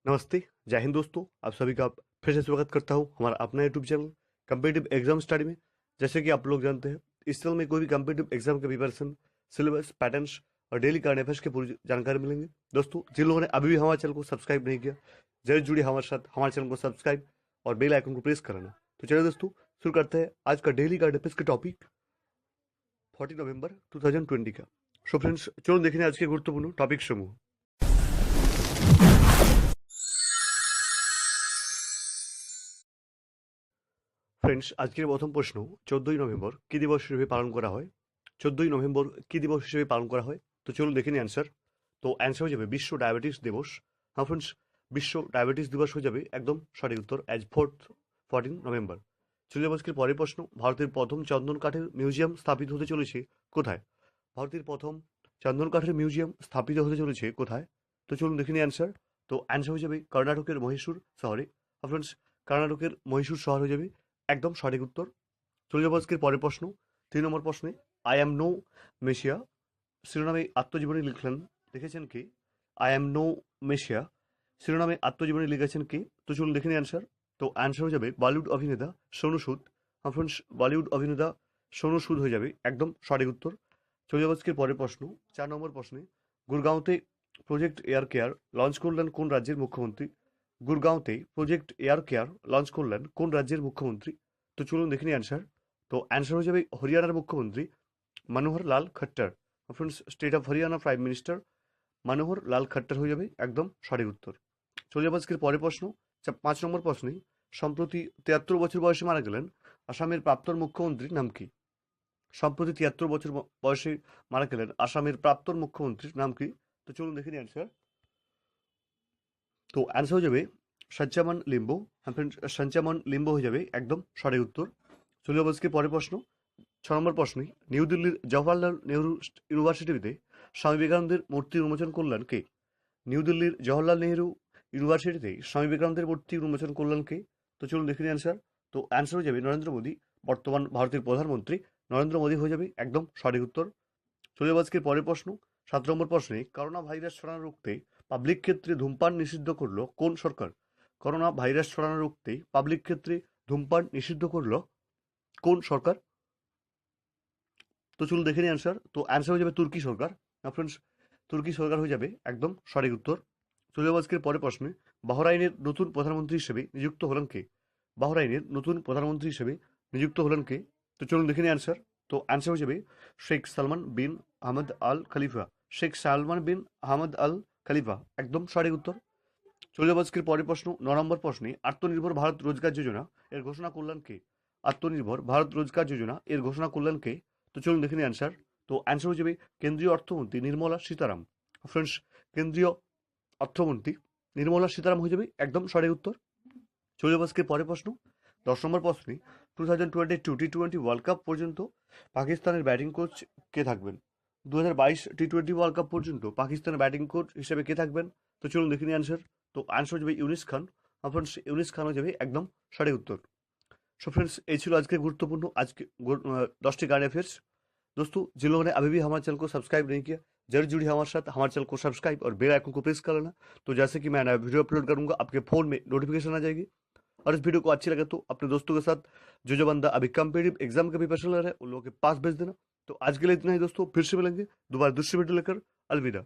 नमस्ते, जय हिंद दोस्तों। आप सभी का फिर से स्वागत करता हूँ हमारा अपना YouTube channel competitive exam study में। जैसे कि आप लोग जानते हैं, इस चैनल में कोई भी कम्पिटिटिव एग्जाम के प्रिपरेशन, सिलेबस, पैटर्न्स और डेली करंट अफेयर्स की पूरी जानकारी मिलेंगे। दोस्तों, जिन लोगों ने अभी भी हमारे चैनल को सब्सक्राइब नहीं किया, जरूर जुड़िए हमारे साथ, हमारे चैनल को सब्सक्राइब और बेल आइकन को प्रेस करना। तो चलिए दोस्तों, शुरू करते हैं आज का डेली करंट अफेयर्स का टॉपिक 14 नवंबर 2020 का। सो फ्रेंड्स, चलो देखने आज के गुरुत्वपूर्ण टॉपिक समूह। ফ্রেন্ডস, আজকের প্রথম প্রশ্ন, 14ই নভেম্বর কি দিবস হিসেবে পালন করা হয়? 14ই নভেম্বর কি দিবস হিসেবে পালন করা হয়? তো চলুন দেখে নিই অ্যান্সার। তো অ্যান্সার হয়ে যাবে বিশ্ব ডায়াবেটিস দিবস। হ্যাঁ ফ্রেন্ডস, বিশ্ব ডায়াবেটিস দিবস হয়ে যাবে একদম সঠিক উত্তর, অ্যাজ 14 নভেম্বর। চলে যাবো আজকের পরের প্রশ্ন, ভারতের প্রথম চন্দন কাঠের মিউজিয়াম স্থাপিত হতে চলেছে কোথায়? ভারতের প্রথম চন্দন কাঠের মিউজিয়াম স্থাপিত হতে চলেছে কোথায়? তো চলুন দেখে নিই অ্যান্সার। তো অ্যান্সার হয়ে যাবে কর্ণাটকের মহীশূর শহরে। ফ্রেন্ডস, কর্ণাটকের মহীশূর শহর হয়ে যাবে একদম সঠিক উত্তর। চলে যাবো আজকের পরের প্রশ্ন, 3 নম্বর প্রশ্নে। আই অ্যাম নো মেশিয়া শিরোনামে আত্মজীবনী লিখেছেন কে? আই অ্যাম নো মেশিয়া শিরোনামে আত্মজীবনী লিখেছেন কে? তো চলুন দেখে নিই অ্যান্সার। তো অ্যান্সার হয়ে যাবে বলিউড অভিনেতা সোনু সুদ। ফ্রেন্ডস, বলিউড অভিনেতা সোনু সুদ হয়ে যাবে একদম সঠিক উত্তর। চলে যাবো আজকের পরের প্রশ্ন, 4 নম্বর প্রশ্নে। গুরগাঁওতে প্রজেক্ট এয়ার কেয়ার লঞ্চ করলেন কোন রাজ্যের মুখ্যমন্ত্রী? গুরগাঁওতে প্রজেক্ট এয়ার কেয়ার লঞ্চ করলেন কোন রাজ্যের মুখ্যমন্ত্রী? তো চলুন দেখে নিই অ্যান্সার। তো অ্যান্সার হয়ে যাবে হরিয়ানার মুখ্যমন্ত্রী Manohar Lal Khattar. Friends, state of Haryana prime minister Manohar Lal Khattar হয়ে যাবে একদম সঠিক উত্তর। চলে যাবো আজকের পরের প্রশ্ন, 5 নম্বর প্রশ্নে। সম্প্রতি 73 বছর বয়সে মারা গেলেন আসামের প্রাক্তন মুখ্যমন্ত্রীর নাম কি? সম্প্রতি 73 বছর বয়সে মারা গেলেন আসামের প্রাক্তন মুখ্যমন্ত্রীর নাম কি? তো চলুন দেখে নিই অ্যান্সার। তো অ্যান্সার হয়ে যাবে সঞ্চামন লিম্বু। হ্যাঁ ফ্রেন্ডস, সঞ্চামন লিম্বু হয়ে যাবে একদম সঠিক উত্তর। চলে যাবো আজকে পরের প্রশ্ন, 6 নম্বর প্রশ্নে। নিউ দিল্লির জওহরলাল নেহরু ইউনিভার্সিটিতে স্বামী বিবেকানন্দের মূর্তি উন্মোচন করলেন কে? নিউ দিল্লির জওহরলাল নেহরু ইউনিভার্সিটিতে স্বামী বিবেকানন্দের মূর্তি উন্মোচন করলেন কে? তো চলুন দেখে নিই অ্যান্সার। তো অ্যান্সার হয়ে যাবে নরেন্দ্র মোদী, বর্তমান ভারতের প্রধানমন্ত্রী নরেন্দ্র মোদী হয়ে যাবে একদম সঠিক উত্তর। চলে যাবো আজকের পরের প্রশ্ন, 7 নম্বর প্রশ্নে। করোনা ভাইরাস ছড়ানো রুখতে পাবলিক ক্ষেত্রে ধূমপান নিষিদ্ধ করলো কোন সরকার? করোনা ভাইরাস ছড়ানো রুখতে পাবলিক ক্ষেত্রে ধূমপান নিষিদ্ধ করলো কোন সরকার? তো চলুন দেখে নিই অ্যান্সার। তো অ্যান্সার হয়ে যাবে তুর্কি সরকার। ফ্রেন্ডস, তুর্কি সরকার হয়ে যাবে একদম সঠিক উত্তর। চলে যাবো আজকের পরের প্রশ্নে। বাহরাইনের নতুন প্রধানমন্ত্রী হিসেবে নিযুক্ত হলেন কে? বাহরাইনের নতুন প্রধানমন্ত্রী হিসেবে নিযুক্ত হলেন কে? তো চলুন দেখে নিই অ্যান্সার। তো অ্যান্সার হয়ে যাবে শেখ সালমান বিন আহমদ আল খলিফা। শেখ সালমান বিন আহমদ আল খলিফা একদম সঠিক উত্তর। চলে যাবো আজকের পরের প্রশ্ন, 9 নম্বর প্রশ্নে। আত্মনির্ভর ভারত রোজগার যোজনা এর ঘোষণা করলেন কে? আত্মনির্ভর ভারত রোজগার যোজনা এর ঘোষণা করলেন কে? তো চলুন দেখে নিই অ্যান্সার। তো অ্যান্সার হয়ে যাবে কেন্দ্রীয় অর্থমন্ত্রী নির্মলা সীতারাম। ফ্রেন্ডস, কেন্দ্রীয় অর্থমন্ত্রী নির্মলা সীতারাম হয়ে যাবে একদম সঠিক উত্তর। চলে যাবো আজকের পরের প্রশ্ন, 10 নম্বর প্রশ্নে। 2022 টি-20 ওয়ার্ল্ড কাপ পর্যন্ত পাকিস্তানের ব্যাটিং কোচ কে থাকবেন? 2022 টি-20 ওয়ার্ল্ড কাপ পর্যন্ত পাকিস্তানের ব্যাটিং কোচ হিসেবে কে থাকবেন? তো চলুন দেখে নিই অ্যান্সার। তো অ্যান্সার হয়ে যাবে ইউনিস খান। ফ্রেন্ডস, ইউনিস খান হয়ে যাবে একদম সঠিক উত্তর। सो फ्रेंड्स, ये ছিল আজকে গুরুত্বপূর্ণ 10টি करंट अफेयर्स। दोस्तों, जिन लोगों ने अभी भी हमारे चैनल को सब्सक्राइब नहीं किया, जरूर जुड़िए हमारे साथ, हमारे चैनल को सब्सक्राइब और बेल आइकन को प्रेस कर लेना। तो जैसे कि मैं नया वीडियो अपलोड करूंगा, आपके फ़ोन में नोटिफिकेशन आ जाएगी। और इस वीडियो को अच्छी लगे तो अपने दोस्तों के साथ, जो बंदा अभी कम्पिटिटिव एग्जाम का प्रिपरेशन ले रहा है, उन लोगों के पास भेज देना। तो आज के लिए इतना ही दोस्तों, फिर से मिलेंगे दोबारा दूसरी वीडियो लेकर। अलविदा।